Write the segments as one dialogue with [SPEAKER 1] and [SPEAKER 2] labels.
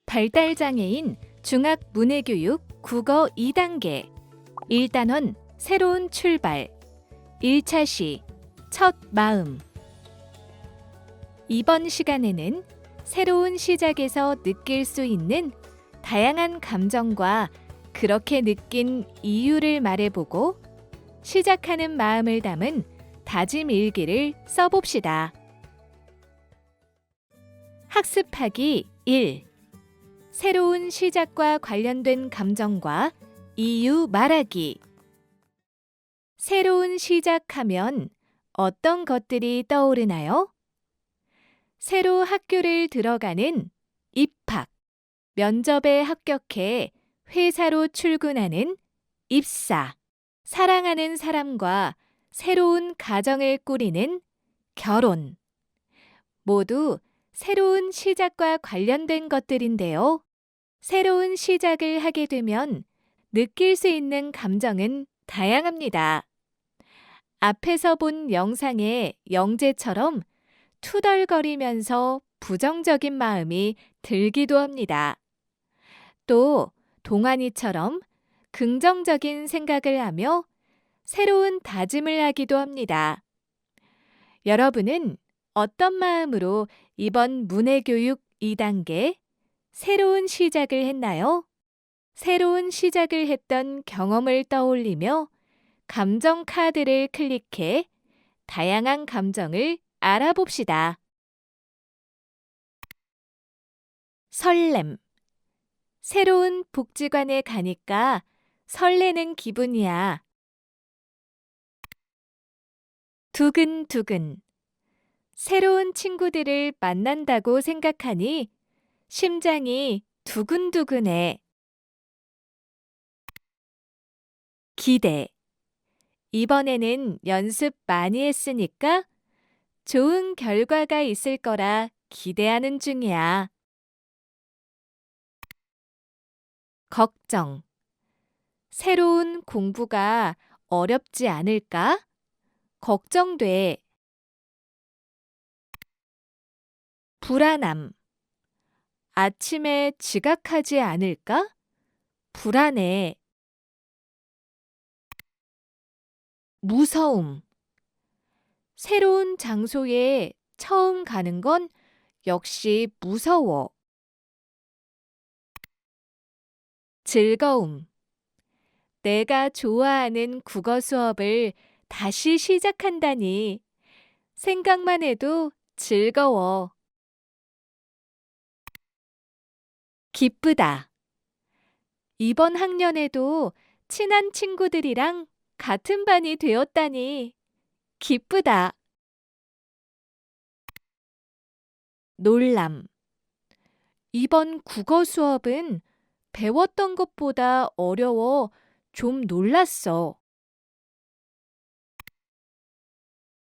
[SPEAKER 1] 발달장애인 중학문해교육 국어 2단계 1단원 새로운 출발 1차 시 첫 마음. 이번 시간에는 새로운 시작에서 느낄 수 있는 다양한 감정과 그렇게 느낀 이유를 말해보고 시작하는 마음을 담은 다짐 일기를 써봅시다. 학습하기 1. 새로운 시작과 관련된 감정과 이유 말하기. 새로운 시작하면 어떤 것들이 떠오르나요? 새로 학교를 들어가는 입학, 면접에 합격해 회사로 출근하는 입사, 사랑하는 사람과 새로운 가정을 꾸리는 결혼. 모두 새로운 시작과 관련된 것들인데요. 새로운 시작을 하게 되면 느낄 수 있는 감정은 다양합니다. 앞에서 본 영상의 영재처럼 투덜거리면서 부정적인 마음이 들기도 합니다. 또 동환이처럼 긍정적인 생각을 하며 새로운 다짐을 하기도 합니다. 여러분은 어떤 마음으로 이번 문해교육 2단계 새로운 시작을 했나요? 새로운 시작을 했던 경험을 떠올리며 감정 카드를 클릭해 다양한 감정을 알아봅시다. 설렘. 새로운 복지관에 가니까 설레는 기분이야. 두근두근. 새로운 친구들을 만난다고 생각하니 심장이 두근두근해. 기대. 이번에는 연습 많이 했으니까 좋은 결과가 있을 거라 기대하는 중이야. 걱정. 새로운 공부가 어렵지 않을까? 걱정돼. 불안함. 아침에 지각하지 않을까? 불안해. 무서움. 새로운 장소에 처음 가는 건 역시 무서워. 즐거움. 내가 좋아하는 국어 수업을 다시 시작한다니 생각만 해도 즐거워. 기쁘다. 이번 학년에도 친한 친구들이랑 같은 반이 되었다니 기쁘다. 놀람. 이번 국어 수업은 배웠던 것보다 어려워 좀 놀랐어.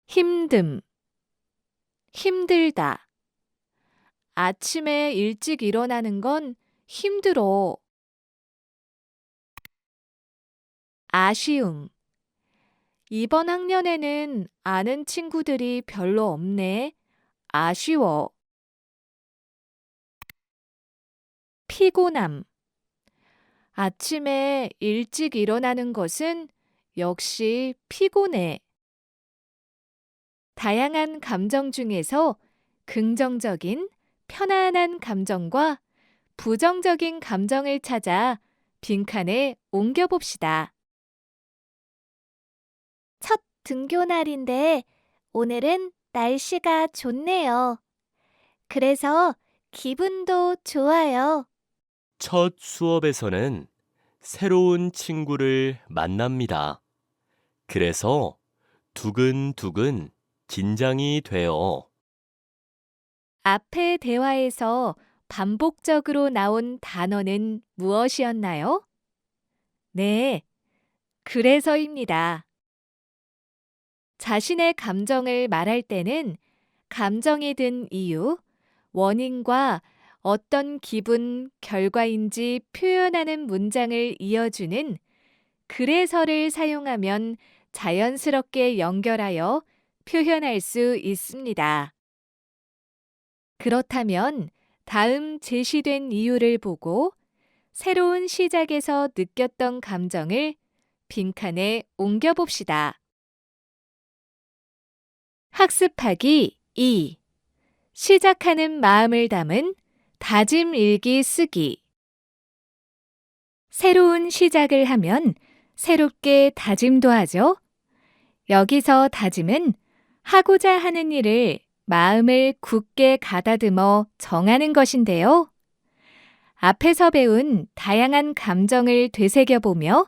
[SPEAKER 1] 힘듦. 힘들다. 아침에 일찍 일어나는 건 힘들어. 아쉬움. 이번 학년에는 아는 친구들이 별로 없네. 아쉬워. 피곤함. 아침에 일찍 일어나는 것은 역시 피곤해. 다양한 감정 중에서 긍정적인, 편안한 감정과 부정적인 감정을 찾아 빈칸에 옮겨봅시다. 첫 등교 날인데 오늘은 날씨가 좋네요. 그래서 기분도 좋아요.
[SPEAKER 2] 첫 수업에서는 새로운 친구를 만납니다. 그래서 두근두근 긴장이 돼요.
[SPEAKER 1] 앞의 대화에서 반복적으로 나온 단어는 무엇이었나요? 네, 그래서입니다. 자신의 감정을 말할 때는 감정이 든 이유, 원인과 어떤 기분, 결과인지 표현하는 문장을 이어주는 그래서를 사용하면 자연스럽게 연결하여 표현할 수 있습니다. 그렇다면 다음 제시된 이유를 보고 새로운 시작에서 느꼈던 감정을 빈칸에 옮겨봅시다. 학습하기 2. 시작하는 마음을 담은 다짐 일기 쓰기. 새로운 시작을 하면 새롭게 다짐도 하죠. 여기서 다짐은 하고자 하는 일을 마음을 굳게 가다듬어 정하는 것인데요. 앞에서 배운 다양한 감정을 되새겨보며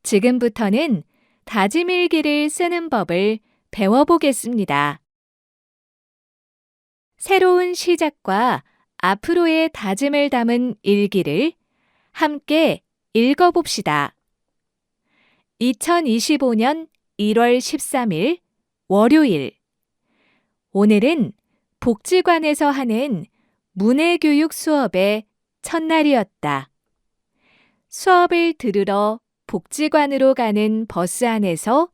[SPEAKER 1] 지금부터는 다짐일기를 쓰는 법을 배워보겠습니다. 새로운 시작과 앞으로의 다짐을 담은 일기를 함께 읽어봅시다. 2025년 1월 13일 월요일. 오늘은 복지관에서 하는 문해교육 수업의 첫날이었다. 수업을 들으러 복지관으로 가는 버스 안에서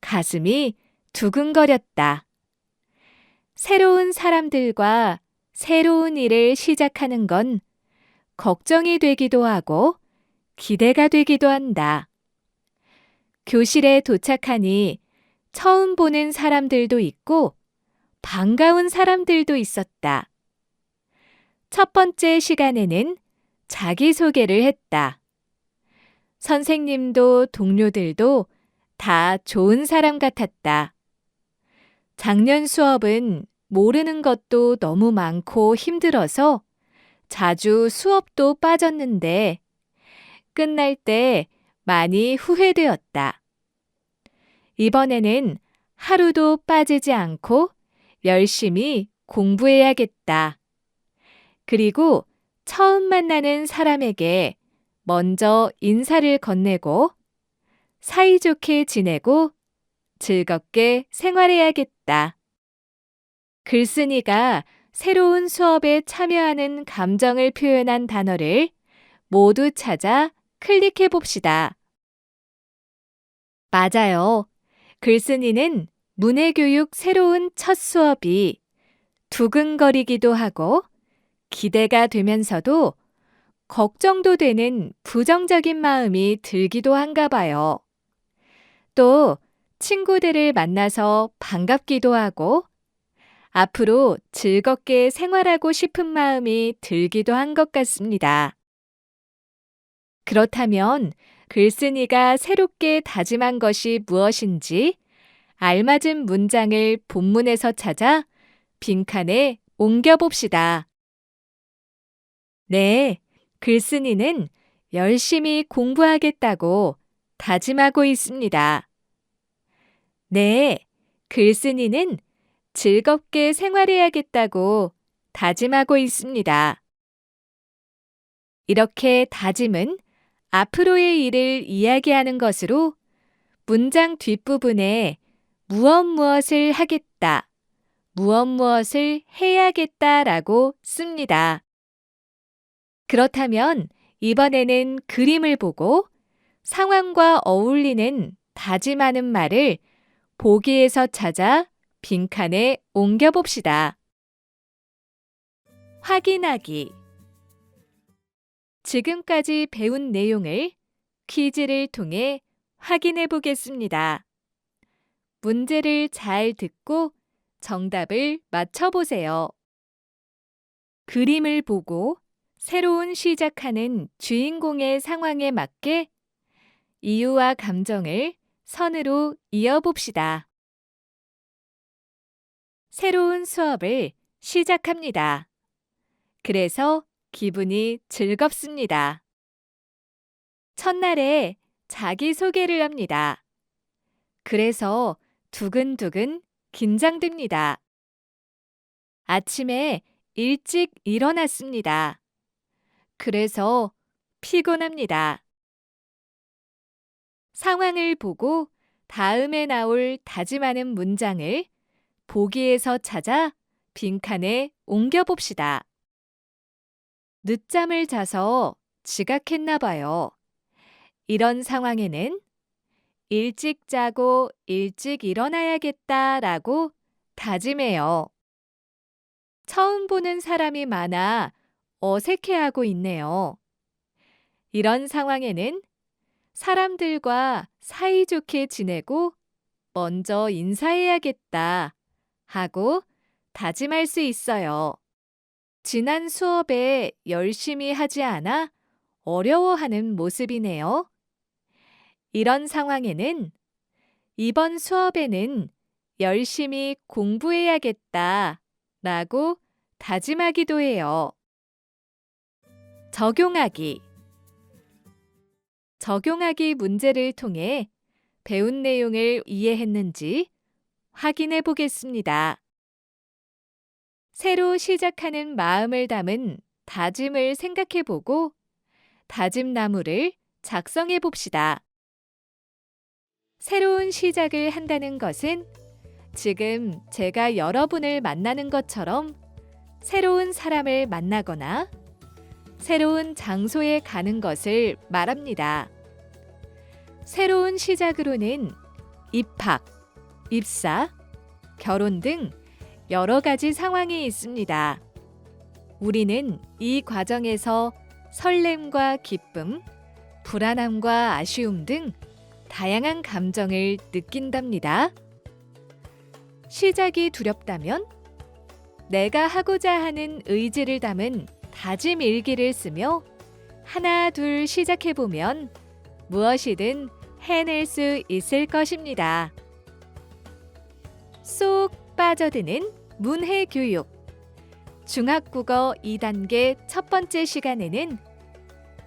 [SPEAKER 1] 가슴이 두근거렸다. 새로운 사람들과 새로운 일을 시작하는 건 걱정이 되기도 하고 기대가 되기도 한다. 교실에 도착하니 처음 보는 사람들도 있고 반가운 사람들도 있었다. 첫 번째 시간에는 자기소개를 했다. 선생님도 동료들도 다 좋은 사람 같았다. 작년 수업은 모르는 것도 너무 많고 힘들어서 자주 수업도 빠졌는데 끝날 때 많이 후회되었다. 이번에는 하루도 빠지지 않고 열심히 공부해야겠다. 그리고 처음 만나는 사람에게 먼저 인사를 건네고 사이좋게 지내고 즐겁게 생활해야겠다. 글쓴이가 새로운 수업에 참여하는 감정을 표현한 단어를 모두 찾아 클릭해 봅시다. 맞아요. 글쓴이는 문해교육 새로운 첫 수업이 두근거리기도 하고 기대가 되면서도 걱정도 되는 부정적인 마음이 들기도 한가 봐요. 또 친구들을 만나서 반갑기도 하고 앞으로 즐겁게 생활하고 싶은 마음이 들기도 한 것 같습니다. 그렇다면 글쓴이가 새롭게 다짐한 것이 무엇인지 알맞은 문장을 본문에서 찾아 빈칸에 옮겨봅시다. 네, 글쓴이는 열심히 공부하겠다고 다짐하고 있습니다. 네, 글쓴이는 즐겁게 생활해야겠다고 다짐하고 있습니다. 이렇게 다짐은 앞으로의 일을 이야기하는 것으로 문장 뒷부분에 무엇을 하겠다, 무엇을 해야겠다라고 씁니다. 그렇다면 이번에는 그림을 보고 상황과 어울리는 다짐하는 말을 보기에서 찾아 빈칸에 옮겨봅시다. 확인하기. 지금까지 배운 내용을 퀴즈를 통해 확인해 보겠습니다. 문제를 잘 듣고 정답을 맞춰보세요. 그림을 보고 새로운 시작하는 주인공의 상황에 맞게 이유와 감정을 선으로 이어봅시다. 새로운 수업을 시작합니다. 그래서 기분이 즐겁습니다. 첫날에 자기소개를 합니다. 그래서 두근두근 긴장됩니다. 아침에 일찍 일어났습니다. 그래서 피곤합니다. 상황을 보고 다음에 나올 다짐하는 문장을 보기에서 찾아 빈칸에 옮겨봅시다. 늦잠을 자서 지각했나 봐요. 이런 상황에는 일찍 자고 일찍 일어나야겠다라고 다짐해요. 처음 보는 사람이 많아 어색해하고 있네요. 이런 상황에는 사람들과 사이좋게 지내고 먼저 인사해야겠다 하고 다짐할 수 있어요. 지난 수업에 열심히 하지 않아 어려워하는 모습이네요. 이런 상황에는 이번 수업에는 열심히 공부해야겠다 라고 다짐하기도 해요. 적용하기. 적용하기 문제를 통해 배운 내용을 이해했는지 확인해 보겠습니다. 새로 시작하는 마음을 담은 다짐을 생각해 보고 다짐나무를 작성해 봅시다. 새로운 시작을 한다는 것은 지금 제가 여러분을 만나는 것처럼 새로운 사람을 만나거나 새로운 장소에 가는 것을 말합니다. 새로운 시작으로는 입학, 입사, 결혼 등 여러 가지 상황이 있습니다. 우리는 이 과정에서 설렘과 기쁨, 불안함과 아쉬움 등 다양한 감정을 느낀답니다. 시작이 두렵다면 내가 하고자 하는 의지를 담은 다짐 일기를 쓰며 하나 둘 시작해보면 무엇이든 해낼 수 있을 것입니다. 쏙 빠져드는 문해교육 중학국어 2단계 첫 번째 시간에는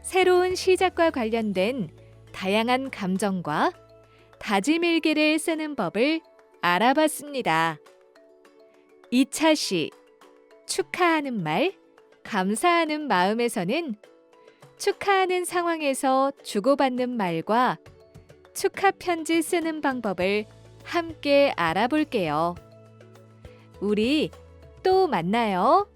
[SPEAKER 1] 새로운 시작과 관련된 다양한 감정과 다짐일기를 쓰는 법을 알아봤습니다. 2차 시, 축하하는 말, 감사하는 마음에서는 축하하는 상황에서 주고받는 말과 축하 편지 쓰는 방법을 함께 알아볼게요. 우리 또 만나요.